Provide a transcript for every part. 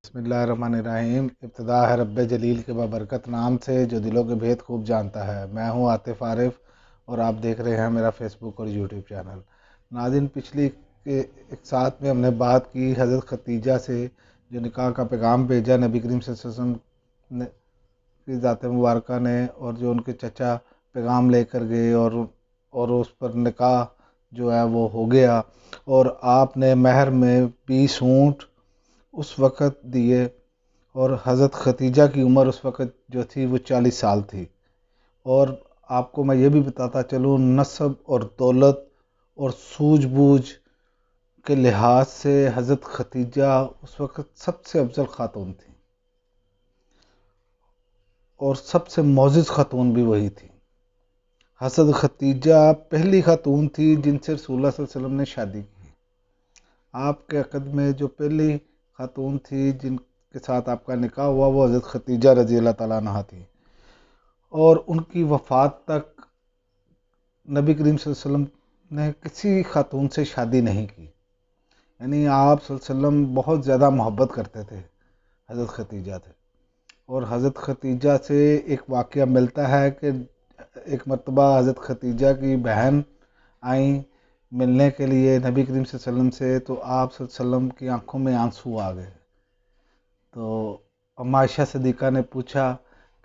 بسم اللہ الرحمن الرحیم۔ ابتدا ہے رب جلیل کے بابرکت نام سے جو دلوں کے بھید خوب جانتا ہے۔ میں ہوں عاطف عارف اور آپ دیکھ رہے ہیں میرا فیس بک اور یوٹیوب چینل۔ ناظرین، پچھلی ایک ساتھ میں ہم نے بات کی حضرت خدیجہ سے جو نکاح کا پیغام بھیجا نبی کریم صلی اللہ علیہ وسلم نے کی ذات مبارکہ نے، اور جو ان کے چچا پیغام لے کر گئے اور اس پر نکاح جو ہے وہ ہو گیا، اور آپ نے مہر میں 20 اونٹ اس وقت دیے، اور حضرت خدیجہ کی عمر اس وقت جو تھی وہ 40 سال تھی۔ اور آپ کو میں یہ بھی بتاتا چلوں، نسب اور دولت اور سوجھ بوجھ کے لحاظ سے حضرت خدیجہ اس وقت سب سے افضل خاتون تھی، اور سب سے معزز خاتون بھی وہی تھی۔ حضرت خدیجہ پہلی خاتون تھی جن سے رسول اللہ صلی اللہ علیہ وسلم نے شادی کی۔ آپ کے عقد میں جو پہلی خاتون تھی جن کے ساتھ آپ کا نکاح ہوا وہ حضرت خدیجہ رضی اللہ تعالیٰ عنہا تھی، اور ان کی وفات تک نبی کریم صلی اللہ علیہ وسلم نے کسی خاتون سے شادی نہیں کی، یعنی آپ صلی اللہ علیہ وسلم بہت زیادہ محبت کرتے تھے حضرت خدیجہ سے۔ اور حضرت خدیجہ سے ایک واقعہ ملتا ہے کہ ایک مرتبہ حضرت خدیجہ کی بہن آئیں ملنے کے لیے نبی کریم صلی اللہ علیہ وسلم سے، تو آپ صلی اللہ علیہ وسلم کی آنکھوں میں آنسو آ گئے۔ تو اما عائشہ صدیقہ نے پوچھا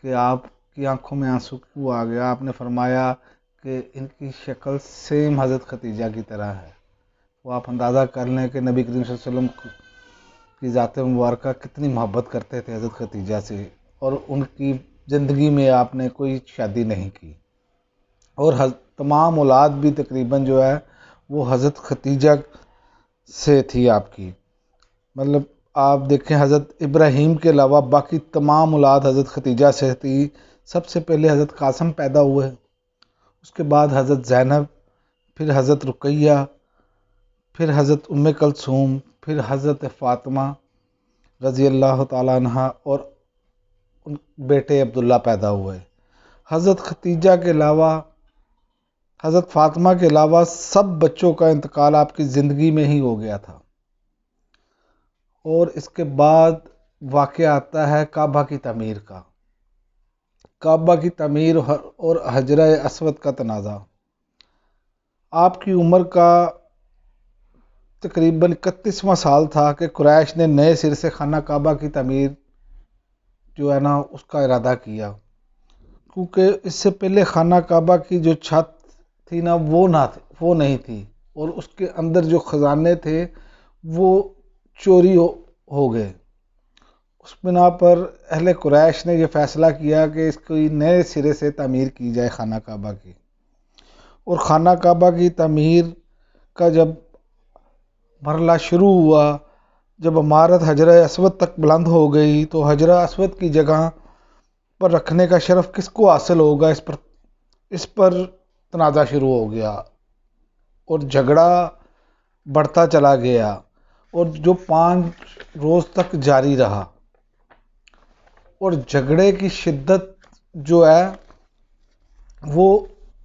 کہ آپ کی آنکھوں میں آنسو کیوں آ گیا؟ آپ نے فرمایا کہ ان کی شکل سیم حضرت خدیجہ کی طرح ہے۔ وہ آپ اندازہ کر لیں کہ نبی کریم صلی اللہ علیہ وسلم کی ذات مبارکہ کتنی محبت کرتے تھے حضرت خدیجہ سے، اور ان کی زندگی میں آپ نے کوئی شادی نہیں کی، اور تمام اولاد بھی تقریباً جو ہے وہ حضرت خدیجہ سے تھی آپ کی۔ مطلب آپ دیکھیں، حضرت ابراہیم کے علاوہ باقی تمام اولاد حضرت خدیجہ سے تھی۔ سب سے پہلے حضرت قاسم پیدا ہوئے، اس کے بعد حضرت زینب، پھر حضرت رقیہ، پھر حضرت ام کلثوم، پھر حضرت فاطمہ رضی اللہ تعالیٰ عنہ، اور ان بیٹے عبداللہ پیدا ہوئے۔ حضرت خدیجہ کے علاوہ، حضرت فاطمہ کے علاوہ سب بچوں کا انتقال آپ کی زندگی میں ہی ہو گیا تھا۔ اور اس کے بعد واقعہ آتا ہے کعبہ کی تعمیر کا، کعبہ کی تعمیر اور حجرہ اسود کا تنازع۔ آپ کی عمر کا تقریباً 31واں سال تھا کہ قریش نے نئے سر سے خانہ کعبہ کی تعمیر جو ہے نا اس کا ارادہ کیا، کیونکہ اس سے پہلے خانہ کعبہ کی جو چھت تھی نا وہ نہیں تھی، اور اس کے اندر جو خزانے تھے وہ چوری ہو گئے۔ اس بنا پر اہل قریش نے یہ فیصلہ کیا کہ اس کی نئے سرے سے تعمیر کی جائے خانہ کعبہ کی۔ اور خانہ کعبہ کی تعمیر کا جب مرحلہ شروع ہوا، جب عمارت حجرہ اسود تک بلند ہو گئی، تو حجرہ اسود کی جگہ پر رکھنے کا شرف کس کو حاصل ہوگا، اس پر تنازع شروع ہو گیا، اور جھگڑا بڑھتا چلا گیا، اور جو 5 روز تک جاری رہا، اور جھگڑے کی شدت جو ہے وہ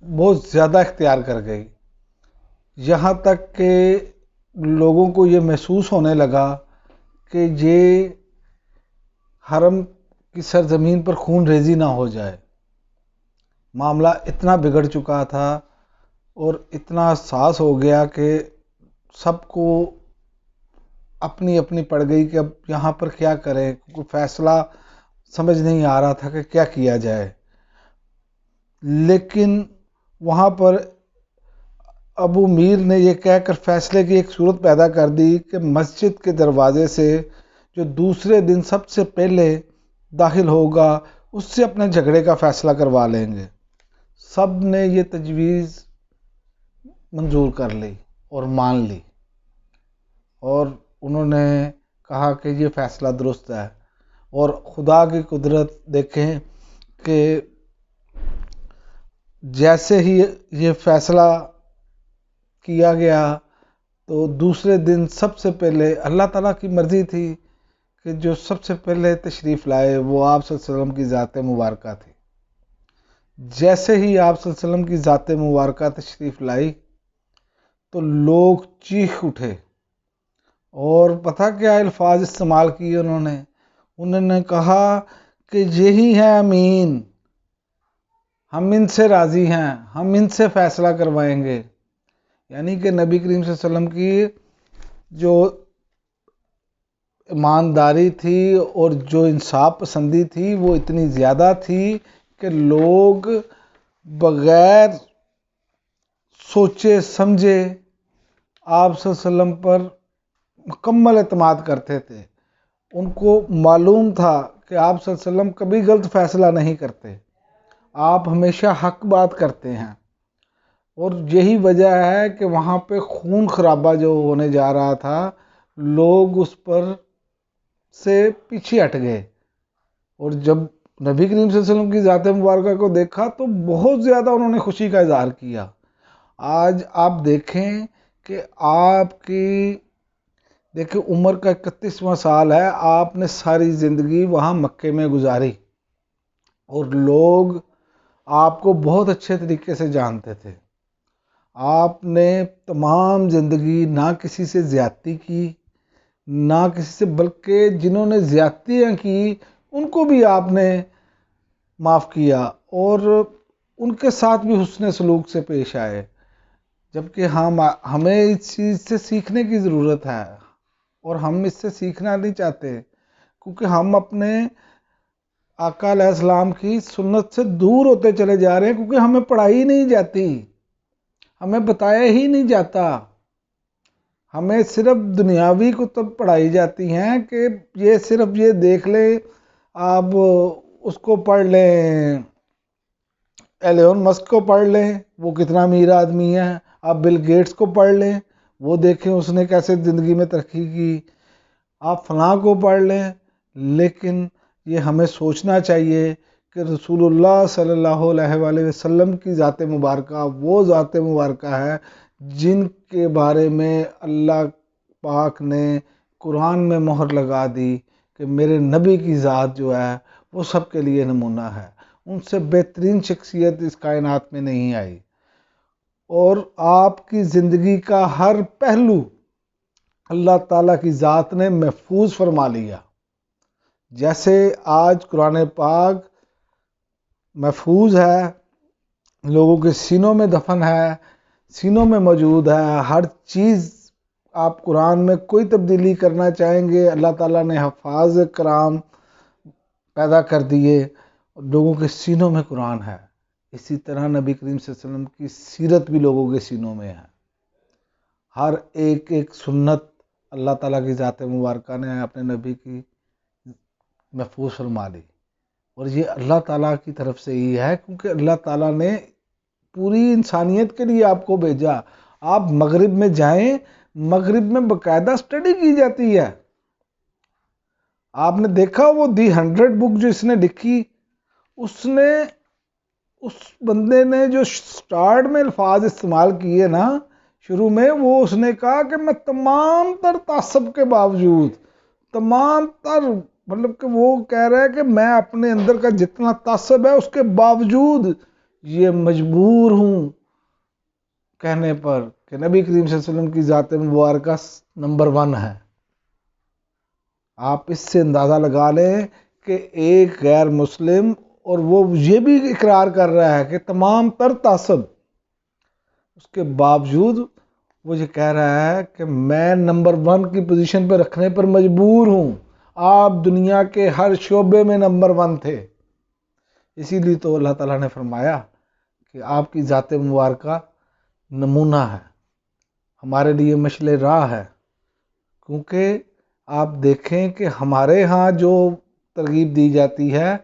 بہت زیادہ اختیار کر گئی، یہاں تک کہ لوگوں کو یہ محسوس ہونے لگا کہ یہ حرم کی سرزمین پر خون ریزی نہ ہو جائے۔ معاملہ اتنا بگڑ چکا تھا اور اتنا حساس ہو گیا کہ سب کو اپنی اپنی پڑ گئی کہ اب یہاں پر کیا کریں، کوئی فیصلہ سمجھ نہیں آ رہا تھا کہ کیا کیا جائے۔ لیکن وہاں پر ابو میر نے یہ کہہ کر فیصلے کی ایک صورت پیدا کر دی کہ مسجد کے دروازے سے جو دوسرے دن سب سے پہلے داخل ہوگا اس سے اپنے جھگڑے کا فیصلہ کروا لیں گے۔ سب نے یہ تجویز منظور کر لی اور مان لی، اور انہوں نے کہا کہ یہ فیصلہ درست ہے۔ اور خدا کی قدرت دیکھیں کہ جیسے ہی یہ فیصلہ کیا گیا تو دوسرے دن سب سے پہلے اللہ تعالیٰ کی مرضی تھی کہ جو سب سے پہلے تشریف لائے وہ آپ صلی اللہ علیہ وسلم کی ذات مبارکہ تھی۔ جیسے ہی آپ صلی اللہ علیہ وسلم کی ذات مبارکہ تشریف لائی تو لوگ چیخ اٹھے، اور پتہ کیا الفاظ استعمال کیے انہوں نے انہوں نے کہا کہ یہی ہے امین، ہم ان سے راضی ہیں، ہم ان سے فیصلہ کروائیں گے. یعنی کہ نبی کریم صلی اللہ علیہ وسلم کی جو ایمانداری تھی اور جو انصاف پسندی تھی وہ اتنی زیادہ تھی کہ لوگ بغیر سوچے سمجھے آپ صلی اللہ علیہ وسلم پر مکمل اعتماد کرتے تھے. ان کو معلوم تھا کہ آپ صلی اللہ علیہ وسلم کبھی غلط فیصلہ نہیں کرتے، آپ ہمیشہ حق بات کرتے ہیں. اور یہی وجہ ہے کہ وہاں پہ خون خرابہ جو ہونے جا رہا تھا، لوگ اس پر سے پیچھے ہٹ گئے. اور جب نبی کریم صلی اللہ علیہ وسلم کی ذات مبارکہ کو دیکھا تو بہت زیادہ انہوں نے خوشی کا اظہار کیا. آج آپ دیکھیں کہ آپ کی عمر کا 31واں سال ہے، آپ نے ساری زندگی وہاں مکے میں گزاری اور لوگ آپ کو بہت اچھے طریقے سے جانتے تھے. آپ نے تمام زندگی نہ کسی سے زیادتی کی نہ کسی سے، بلکہ جنہوں نے زیادتیاں کی ان کو بھی آپ نے معاف کیا اور ان کے ساتھ بھی حسن سلوک سے پیش آئے. جبکہ ہمیں اس چیز سے سیکھنے کی ضرورت ہے اور ہم اس سے سیکھنا نہیں چاہتے، کیونکہ ہم اپنے آقا علیہ السلام کی سنت سے دور ہوتے چلے جا رہے ہیں، کیونکہ ہمیں پڑھائی نہیں جاتی، ہمیں بتایا ہی نہیں جاتا. ہمیں صرف دنیاوی کتب پڑھائی جاتی ہیں کہ یہ صرف یہ دیکھ لیں، آپ اس کو پڑھ لیں، ایلون مسک کو پڑھ لیں وہ کتنا امیر آدمی ہے، آپ بل گیٹس کو پڑھ لیں وہ دیکھیں اس نے کیسے زندگی میں ترقی کی، آپ فلاں کو پڑھ لیں. لیکن یہ ہمیں سوچنا چاہیے کہ رسول اللہ صلی اللہ علیہ وآلہ وسلم کی ذات مبارکہ وہ ذات مبارکہ ہے جن کے بارے میں اللہ پاک نے قرآن میں مہر لگا دی کہ میرے نبی کی ذات جو ہے وہ سب کے لیے نمونہ ہے، ان سے بہترین شخصیت اس کائنات میں نہیں آئی. اور آپ کی زندگی کا ہر پہلو اللہ تعالیٰ کی ذات نے محفوظ فرما لیا. جیسے آج قرآن پاک محفوظ ہے، لوگوں کے سینوں میں دفن ہے، سینوں میں موجود ہے، ہر چیز آپ قرآن میں کوئی تبدیلی کرنا چاہیں گے اللہ تعالیٰ نے حفاظ کرام پیدا کر دیے، لوگوں کے سینوں میں قرآن ہے. اسی طرح نبی کریم صلی اللہ علیہ وسلم کی سیرت بھی لوگوں کے سینوں میں ہے. ہر ایک سنت اللہ تعالیٰ کی ذات مبارکہ نے اپنے نبی کی محفوظ فرما لی. اور یہ اللہ تعالیٰ کی طرف سے ہی ہے، کیونکہ اللہ تعالیٰ نے پوری انسانیت کے لیے آپ کو بھیجا. آپ مغرب میں جائیں، مغرب میں باقاعدہ اسٹڈی کی جاتی ہے. آپ نے دیکھا وہ دی 100 بک جو اس نے لکھی، اس بندے نے جو سٹارٹ میں الفاظ استعمال کیے نا شروع میں، وہ اس نے کہا کہ میں تمام تر تعصب کے باوجود، تمام تر مطلب کہ وہ کہہ رہا ہے کہ میں اپنے اندر کا جتنا تعصب ہے اس کے باوجود یہ مجبور ہوں کہنے پر کہ نبی کریم صلی اللہ علیہ وسلم کی ذات مبارکہ نمبر 1 ہے. آپ اس سے اندازہ لگا لیں کہ ایک غیر مسلم، اور وہ یہ بھی اقرار کر رہا ہے کہ تمام تر تعصب، اس کے باوجود وہ یہ کہہ رہا ہے کہ میں نمبر 1 کی پوزیشن پہ رکھنے پر مجبور ہوں. آپ دنیا کے ہر شعبے میں نمبر 1 تھے. اسی لیے تو اللہ تعالیٰ نے فرمایا کہ آپ کی ذات مبارکہ نمونہ ہے، ہمارے لیے مشعل راہ ہے. کیونکہ آپ دیکھیں کہ ہمارے ہاں جو ترغیب دی جاتی ہے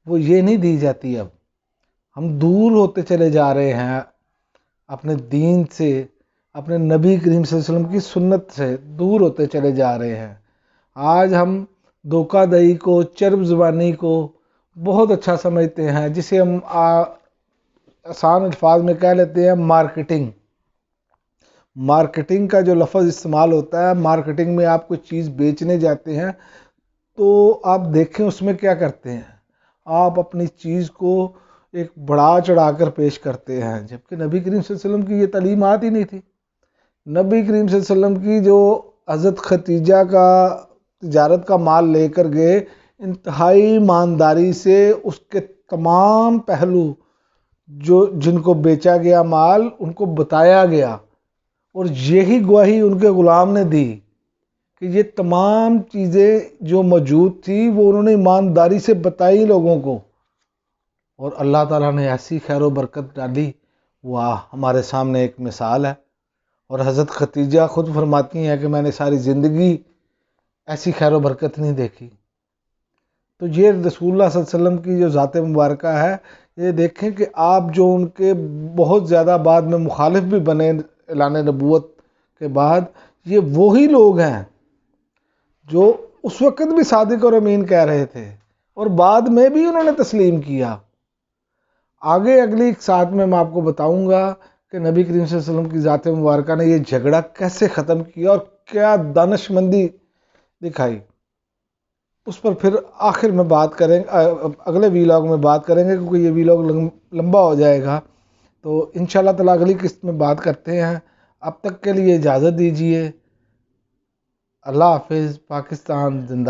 وہ یہ نہیں دی جاتی. اب ہم دور ہوتے چلے جا رہے ہیں اپنے دین سے، اپنے نبی کریم صلی اللہ علیہ وسلم کی سنت سے دور ہوتے چلے جا رہے ہیں. آج ہم دھوکہ دہی کو، چرب زبانی کو بہت اچھا سمجھتے ہیں، جسے ہم آسان الفاظ میں کہہ لیتے ہیں مارکیٹنگ. مارکیٹنگ کا جو لفظ استعمال ہوتا ہے، مارکیٹنگ میں آپ کوئی چیز بیچنے جاتے ہیں تو آپ دیکھیں اس میں کیا کرتے ہیں، آپ اپنی چیز کو ایک بڑھا چڑھا کر پیش کرتے ہیں، جبکہ نبی کریم صلی اللہ علیہ وسلم کی یہ تعلیمات ہی نہیں تھی. نبی کریم صلی اللہ علیہ وسلم کی جو حضرت ختیجہ کا تجارت کا مال لے کر گئے، انتہائی ایمانداری سے اس کے تمام پہلو جن کو بیچا گیا مال ان کو بتایا گیا، اور یہی گواہی ان کے غلام نے دی کہ یہ تمام چیزیں جو موجود تھی وہ انہوں نے ایمانداری سے بتائی لوگوں کو، اور اللہ تعالیٰ نے ایسی خیر و برکت ڈالی۔ واہ، ہمارے سامنے ایک مثال ہے۔ اور حضرت ختیجہ خود فرماتی ہیں کہ میں نے ساری زندگی ایسی خیر و برکت نہیں دیکھی۔ تو یہ رسول اللہ صلی اللہ علیہ وسلم کی جو ذات مبارکہ ہے، یہ دیکھیں کہ آپ جو ان کے بہت زیادہ بعد میں مخالف بھی بنے اعلان نبوت کے بعد، یہ وہی لوگ ہیں جو اس وقت بھی صادق اور امین کہہ رہے تھے اور بعد میں بھی انہوں نے تسلیم کیا۔ آگے اگلی ساتھ میں آپ کو بتاؤں گا کہ نبی کریم صلی اللہ علیہ وسلم کی ذات مبارکہ نے یہ جھگڑا کیسے ختم کیا اور کیا دانش مندی دکھائی۔ اس پر پھر آخر میں بات کریں، اگلے ویلاگ میں بات کریں گے، کیونکہ یہ ویلاگ لمبا ہو جائے گا، تو انشاءاللہ تعالیٰ اگلی قسط میں بات کرتے ہیں۔ اب تک کے لیے اجازت دیجیے۔ اللہ حافظ۔ پاکستان زندہ باد۔